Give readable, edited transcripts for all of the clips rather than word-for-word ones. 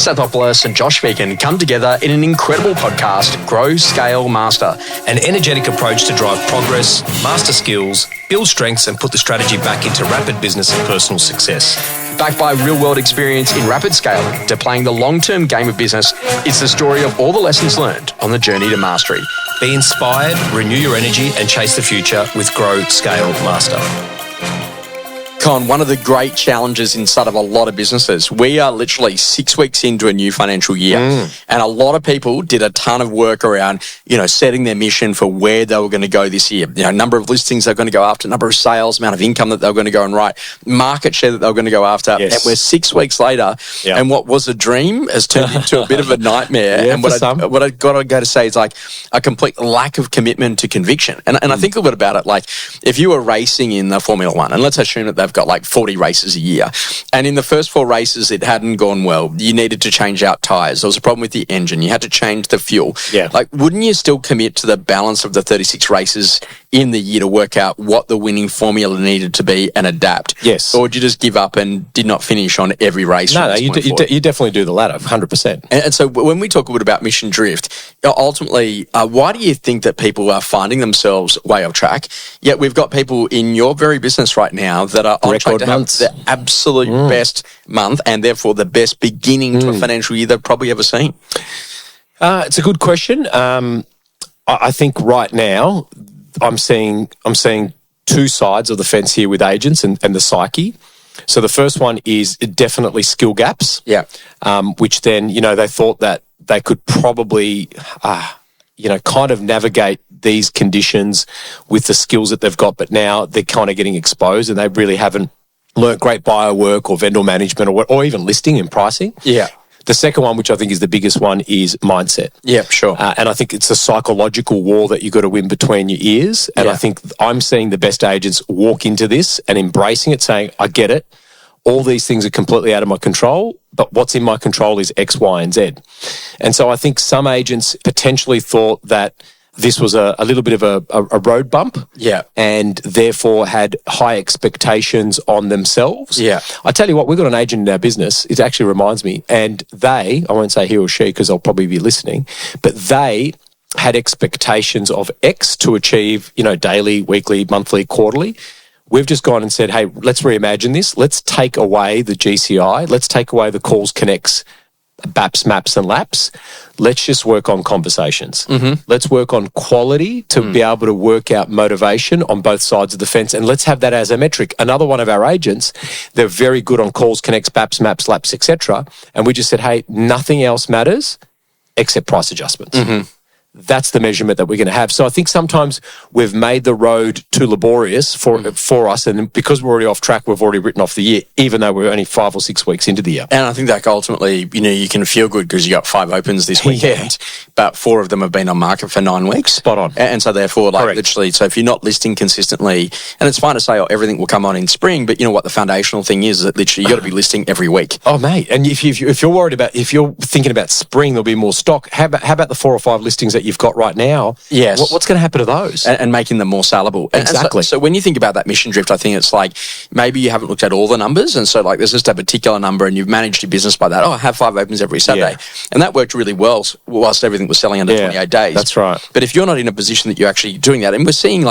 Stathopoulos and Josh Phegan come together in an incredible podcast, Grow, Scale, Master. An energetic approach to drive progress, master skills, build strengths and put the strategy back into rapid business and personal success. Backed by real-world experience in rapid scaling to playing the long-term game of business, it's the story of all the lessons learned on the journey to mastery. Be inspired, renew your energy and chase the future with Grow, Scale, Master. Con, one of the great challenges inside of a lot of businesses, we are literally 6 weeks into a new financial year. And a lot of people did a ton of work around, setting their mission for where they were going to go this year. Number of listings they're going to go after, number of sales, amount of income that they were going to go and write, market share that they were going to go after. Yes. And we're 6 weeks later, and what was a dream has turned into a bit of a nightmare. Yeah, and what I got to go to say is like a complete lack of commitment to conviction. And I think a little bit about it, like if you were racing in the Formula One, and let's assume that they've got like 40 races a year. And in the first 4 races, it hadn't gone well. You needed to change out tyres. There was a problem with the engine. You had to change the fuel. Yeah. Like, wouldn't you still commit to the balance of the 36 races in the year to work out what the winning formula needed to be and adapt? Yes. Or would you just give up and did not finish on every race? No, you definitely do the latter, 100%. And so when we talk a bit about mission drift, ultimately, why do you think that people are finding themselves way off track? Yet we've got people in your very business right now that are on track to have the absolute best month and therefore the best beginning to a financial year they've probably ever seen. It's a good question. I think right now I'm seeing two sides of the fence here with agents and the psyche. So the first one is definitely skill gaps. Yeah. Which then, they thought that they could probably, kind of navigate these conditions with the skills that they've got, but now they're kind of getting exposed and they really haven't learnt great buyer work or vendor management or even listing and pricing. Yeah. The second one, which I think is the biggest one, is mindset. Yeah, sure. And I think it's a psychological war that you've got to win between your ears. And I think I'm seeing the best agents walk into this and embracing it, saying, I get it. All these things are completely out of my control, but what's in my control is X, Y, and Z. And so I think some agents potentially thought that this was a little bit of a road bump, and therefore had high expectations on themselves. Yeah. I tell you what, we've got an agent in our business, it actually reminds me, and I won't say he or she because I'll probably be listening, but they had expectations of X to achieve, daily, weekly, monthly, quarterly. We've just gone and said, hey, let's reimagine this. Let's take away the GCI. Let's take away the calls, connects, BAPs, maps and laps. Let's just work on conversations. Let's work on quality to be able to work out motivation on both sides of the fence, and let's have that as a metric. Another one of our agents, they're very good on calls, connects, BAPs, maps, laps, etc. And we just said, hey, nothing else matters except price adjustments. That's the measurement that we're going to have. So I think sometimes we've made the road too laborious for us, and because we're already off track, we've already written off the year, even though we're only 5 or 6 weeks into the year. And I think that ultimately, you can feel good because you got 5 opens this weekend, but 4 of them have been on market for 9 weeks. Spot on. And so therefore, Correct. Literally, so if you're not listing consistently, and it's fine to say, everything will come on in spring, but you know what the foundational thing is that literally you got to be listing every week. Oh, mate. And if you're worried about, if you're thinking about spring, there'll be more stock. How about the 4 or 5 listings that you've got right now? Yes. What's going to happen to those? And making them more sellable. Exactly. So when you think about that mission drift, I think it's like maybe you haven't looked at all the numbers. And so there's just a particular number and you've managed your business by that. I have 5 opens every Saturday. Yeah. And that worked really well whilst everything was selling under 28 days. That's right. But if you're not in a position that you're actually doing that, and we're seeing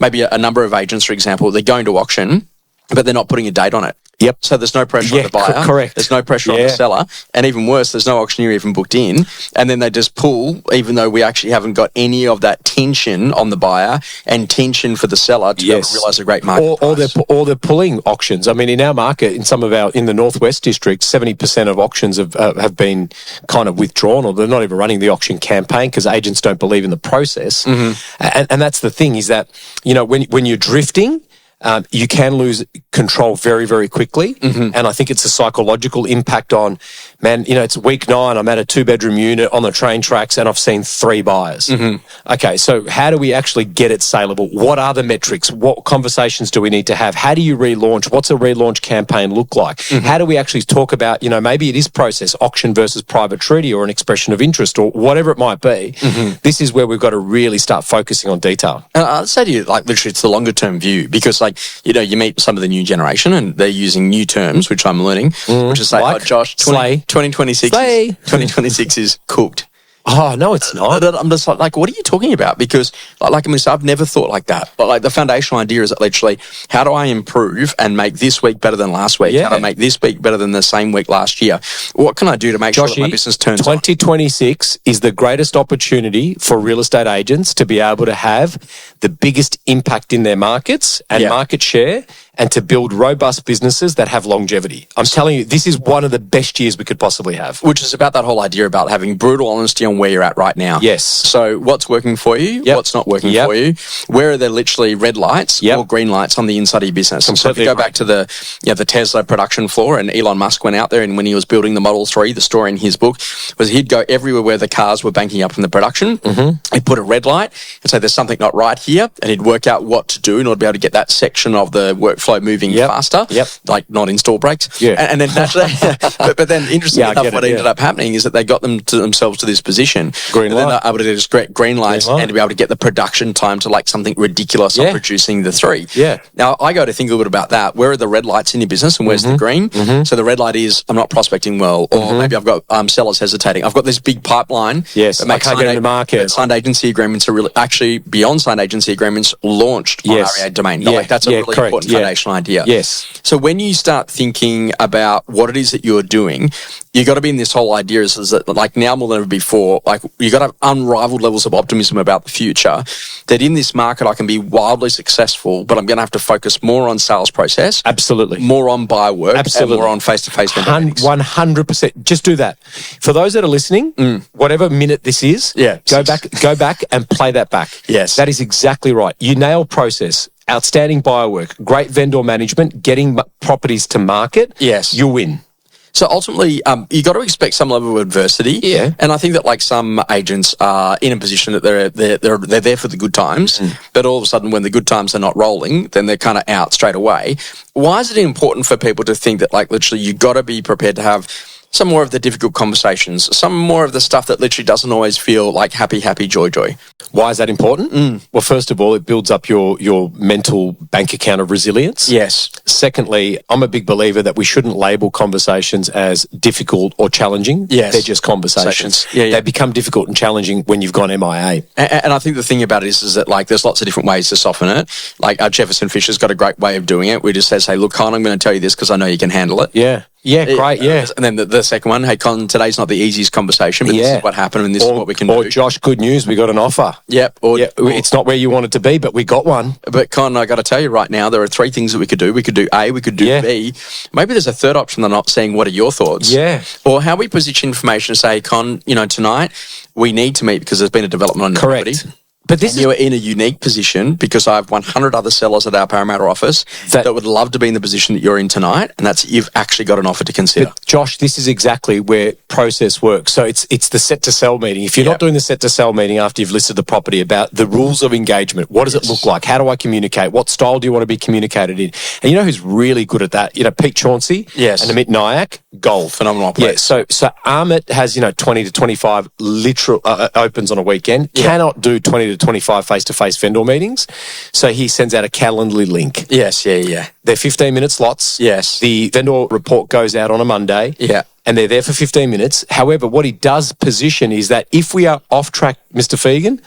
maybe a number of agents, for example, they're going to auction, but they're not putting a date on it. Yep. So there's no pressure on the buyer. Correct. There's no pressure on the seller. And even worse, there's no auctioneer even booked in. And then they just pull, even though we actually haven't got any of that tension on the buyer and tension for the seller to realise a great market or they're pulling auctions. I mean, in our market, in the Northwest District, 70% of auctions have been kind of withdrawn, or they're not even running the auction campaign because agents don't believe in the process. And that's the thing, is that, when you're drifting, you can lose control very, very quickly. And I think it's a psychological impact on, it's week 9, I'm at a 2-bedroom unit on the train tracks and I've seen 3 buyers. Okay, so how do we actually get it saleable? What are the metrics? What conversations do we need to have? How do you relaunch? What's a relaunch campaign look like? How do we actually talk about, maybe it is process, auction versus private treaty or an expression of interest or whatever it might be. This is where we've got to really start focusing on detail. And I'd say to you, literally, it's the longer term view because like, you meet some of the new generation and they're using new terms, which I'm learning, which is like, Josh, 2026 is cooked. Oh, no, it's not. I'm just like, what are you talking about? Because, I've never thought like that. But, the foundational idea is that literally, how do I improve and make this week better than last week? How do I make this week better than the same week last year? What can I do to make sure that my business turns 2026 is the greatest opportunity for real estate agents to be able to have the biggest impact in their markets and market share, and to build robust businesses that have longevity. I'm telling you, this is one of the best years we could possibly have. Which is about that whole idea about having brutal honesty on where you're at right now. Yes. So what's working for you? What's not working for you? Where are there literally red lights or green lights on the inside of your business? So if you go back to the Tesla production floor, and Elon Musk went out there, and when he was building the Model 3, the story in his book was he'd go everywhere where the cars were banking up in the production. He'd put a red light and say there's something not right here, and he'd work out what to do in order to be able to get that section of the workflow moving faster, like not install brakes. And then naturally, but then interestingly enough, what ended up happening is that they got themselves to this position. Green light. Then they're able to just get green lights and to be able to get the production time to something ridiculous of producing the 3. Now, I go to think a little bit about that. Where are the red lights in your business and where's the green? So the red light is I'm not prospecting well, or maybe I've got sellers hesitating. I've got this big pipeline. Yes, I can't get in the market. Signed agency agreements are really, actually beyond signed agency agreements, launched on REA domain. That's a really important foundational idea. Yes. So when you start thinking about what it is that you're doing, you got to be in this whole idea is that now more than ever before, you got to have unrivaled levels of optimism about the future, that in this market I can be wildly successful, but I'm going to have to focus more on sales process. Absolutely. More on buyer work. Absolutely. And more on face-to-face vendor meetings. 100%. Just do that. For those that are listening, whatever minute this is, go back and play that back. Yes. That is exactly right. You nail process. Outstanding buyer work, great vendor management, getting properties to market. Yes. You win. So ultimately, you got to expect some level of adversity. Yeah. And I think that some agents are in a position that they're there for the good times, but all of a sudden when the good times are not rolling, then they're kind of out straight away. Why is it important for people to think that literally you got to be prepared to have some more of the difficult conversations, some more of the stuff that literally doesn't always feel like happy, joy? Why is that important? Well, first of all, it builds up your mental bank account of resilience. Yes. Secondly, I'm a big believer that we shouldn't label conversations as difficult or challenging. Yes. They're just conversations. Yeah. They become difficult and challenging when you've gone MIA. And I think the thing about it is that there's lots of different ways to soften it. Jefferson Fisher's got a great way of doing it. We just says, hey, look, Con, I'm going to tell you this because I know you can handle it. Yeah. Yeah, great, yeah. And then the second one, hey, Con, today's not the easiest conversation, but this is what happened and this is what we can do. Or, Josh, good news, we got an offer. Yep. It's not where you want it to be, but we got one. But, Con, I got to tell you right now, there are 3 things that we could do. We could do A, we could do B. Maybe there's a third option they're not seeing. What are your thoughts? Yeah. Or how we position information to say, Con, tonight we need to meet because there's been a development on the property. But you are in a unique position because I have 100 other sellers at our Parramatta office that would love to be in the position that you're in tonight, and that's you've actually got an offer to consider. But Josh, this is exactly where process works. So it's the set to sell meeting. If you're not doing the set to sell meeting after you've listed the property, about the rules of engagement, what does it look like? How do I communicate? What style do you want to be communicated in? And you know who's really good at that? Pete Chauncey and Amit Nayak, gold. Phenomenal place. Yeah, so Amit has 20 to 25 literal opens on a weekend. Cannot do 20 to 25 face-to-face vendor meetings. So he sends out a Calendly link. Yes, yeah. They're 15-minute slots. Yes. The vendor report goes out on a Monday. Yeah. And they're there for 15 minutes. However, what he does position is that if we are off track, Mr. Phegan,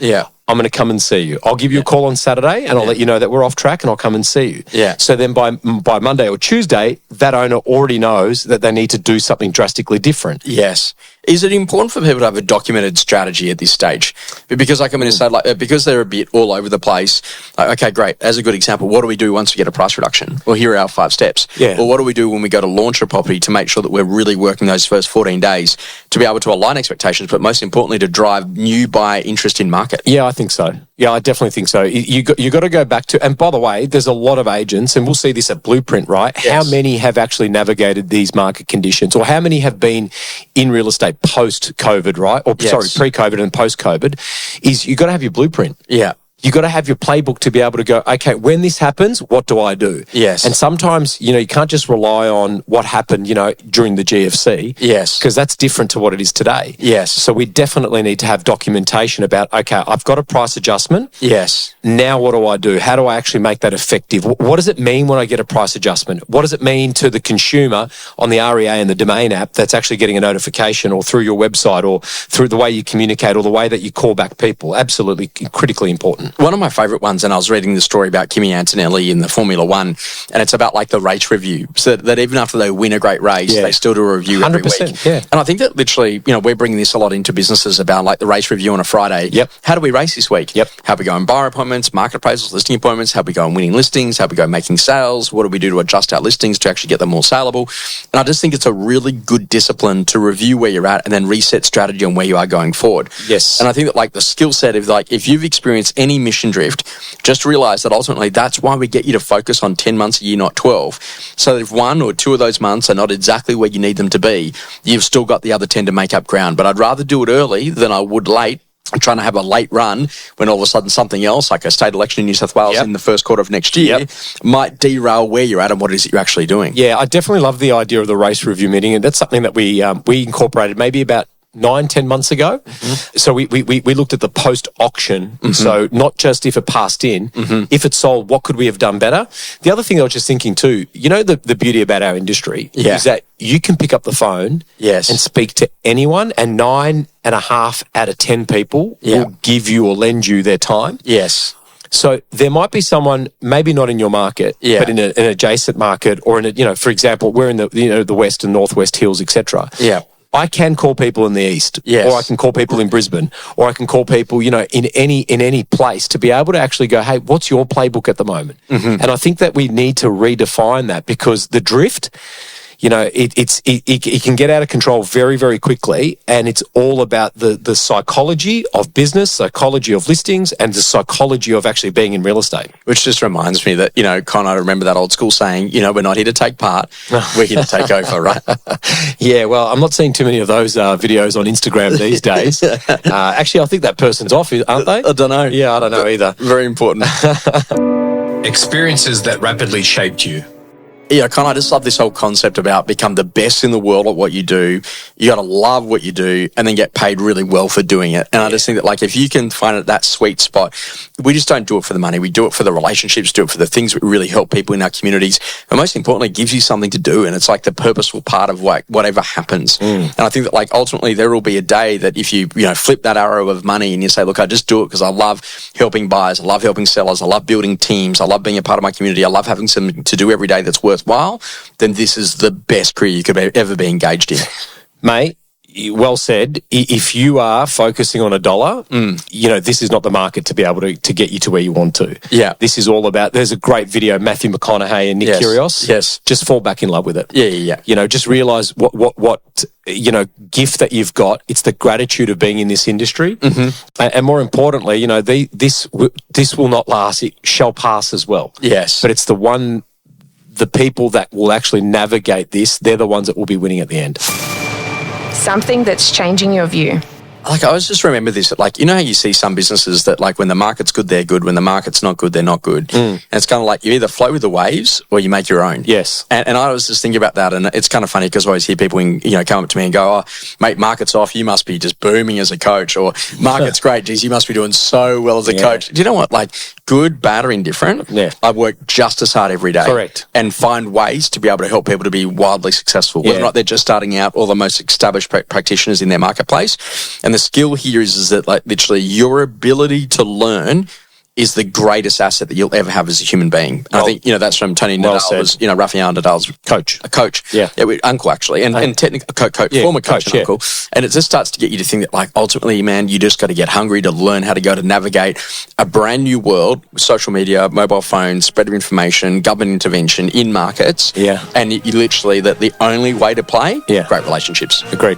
I'm going to come and see you. I'll give you a call on Saturday and I'll let you know that we're off track and I'll come and see you. Yeah. So then by Monday or Tuesday, that owner already knows that they need to do something drastically different. Yes. Is it important for people to have a documented strategy at this stage? Because I'm going to say, because they're a bit all over the place, okay, great. As a good example, what do we do once we get a price reduction? Well, here are our 5 steps. Yeah. Or what do we do when we go to launch a property to make sure that we're really working those first 14 days to be able to align expectations, but most importantly, to drive new buyer interest in market? Yeah, I think so. Yeah, I definitely think so. You got to go back to, and by the way, there's a lot of agents, and we'll see this at Blueprint, right? Yes. How many have actually navigated these market conditions, or how many have been in real estate post-COVID, right? Or pre-COVID and post-COVID, is you got to have your blueprint. Yeah. you got to have your playbook to be able to go, okay, when this happens, what do I do? Yes. And sometimes, you can't just rely on what happened, during the GFC. Yes. Because that's different to what it is today. Yes. So we definitely need to have documentation about, okay, I've got a price adjustment. Yes. Now what do I do? How do I actually make that effective? What does it mean when I get a price adjustment? What does it mean to the consumer on the REA and the Domain app that's actually getting a notification, or through your website, or through the way you communicate, or the way that you call back people? Absolutely critically important. One of my favourite ones, and I was reading the story about Kimi Antonelli in the Formula One, and it's about like the race review. So that even after they win a great race, they still do a review every week. Yeah. And I think that literally, we're bringing this a lot into businesses about like the race review on a Friday. Yep. How do we race this week? Yep. How we go in buyer appointments, market appraisals, listing appointments? How we go in winning listings? How we go making sales? What do we do to adjust our listings to actually get them more saleable? And I just think it's a really good discipline to review where you're at and then reset strategy on where you are going forward. Yes. And I think that like the skill set of like, if you've experienced any mission drift, just realize that ultimately that's why we get you to focus on 10 months a year, not 12. So that if 1 or 2 of those months are not exactly where you need them to be, you've still got the other 10 to make up ground. But I'd rather do it early than I would late. I'm trying to have a late run when all of a sudden something else, like a state election in New South Wales in the first quarter of next year, might derail where you're at and what it is that you're actually doing. Yeah, I definitely love the idea of the race review meeting, and that's something that we incorporated maybe about 9-10 months ago. Mm-hmm. So we looked at the post-auction. Mm-hmm. So not just if it passed in, if it sold, what could we have done better? The other thing I was just thinking too, the beauty about our industry is that you can pick up the phone and speak to anyone, and 9.5 out of 10 people will give you or lend you their time. Yes. So there might be someone, maybe not in your market, but in an adjacent market, or in a, for example, we're in the West and Northwest Hills, etc. Yeah. I can call people in the East, or I can call people in Brisbane, or I can call people, in any place, to be able to actually go, hey, what's your playbook at the moment? Mm-hmm. And I think that we need to redefine that, because the drift, it can get out of control very, very quickly, and it's all about the psychology of business, psychology of listings, and the psychology of actually being in real estate. Which just reminds me that, Con, I remember that old school saying, we're not here to take part, we're here to take over, right? Yeah, well, I'm not seeing too many of those videos on Instagram these days. Actually, I think that person's off, aren't they? I don't know. Yeah, I don't know either. Very important. Experiences that rapidly shaped you. Yeah, Con, I just love this whole concept about become the best in the world at what you do. You got to love what you do and then get paid really well for doing it. And I just think that, like, if you can find it that sweet spot, we just don't do it for the money. We do it for the relationships, do it for the things that really help people in our communities. And most importantly, it gives you something to do. And it's like the purposeful part of like whatever happens. And I think that, like, ultimately there will be a day that if you, flip that arrow of money and you say, look, I just do it because I love helping buyers. I love helping sellers. I love building teams. I love being a part of my community. I love having something to do every day that's worthwhile. Then this is the best career you could ever be engaged in. Mate, well said. If you are focusing on $1, this is not the market to be able to get you to where you want to. Yeah. This is all about, there's a great video, Matthew McConaughey and Nick Kyrgios. Yes. Just fall back in love with it. Yeah. Just realize what gift that you've got. It's the gratitude of being in this industry. Mm-hmm. And more importantly, this will not last. It shall pass as well. Yes. But it's the people that will actually navigate this, they're the ones that will be winning at the end. Something that's changing your view. Like, I always just remember this, like, how you see some businesses that, like, when the market's good, they're good. When the market's not good, they're not good. And it's kind of like you either flow with the waves or you make your own. Yes. And I was just thinking about that, and it's kind of funny because I always hear people, come up to me and go, oh, mate, market's off, you must be just booming as a coach, or market's great, geez, you must be doing so well as a coach. Do you know what? Like, good, bad, or indifferent, I work just as hard every day. Correct. And find ways to be able to help people to be wildly successful, whether or not they're just starting out or the most established practitioners in their marketplace. And the skill here is that, like, literally your ability to learn is the greatest asset that you'll ever have as a human being. And I think, that's from Tony Nadal, was, Rafael Nadal's coach. A coach. Yeah, uncle, actually. And technical coach, former coach and uncle. And it just starts to get you to think that, like, ultimately, man, you just got to get hungry to learn how to go to navigate a brand new world with social media, mobile phones, spread of information, government intervention in markets. Yeah. And you literally, that the only way to play, great relationships. Agreed.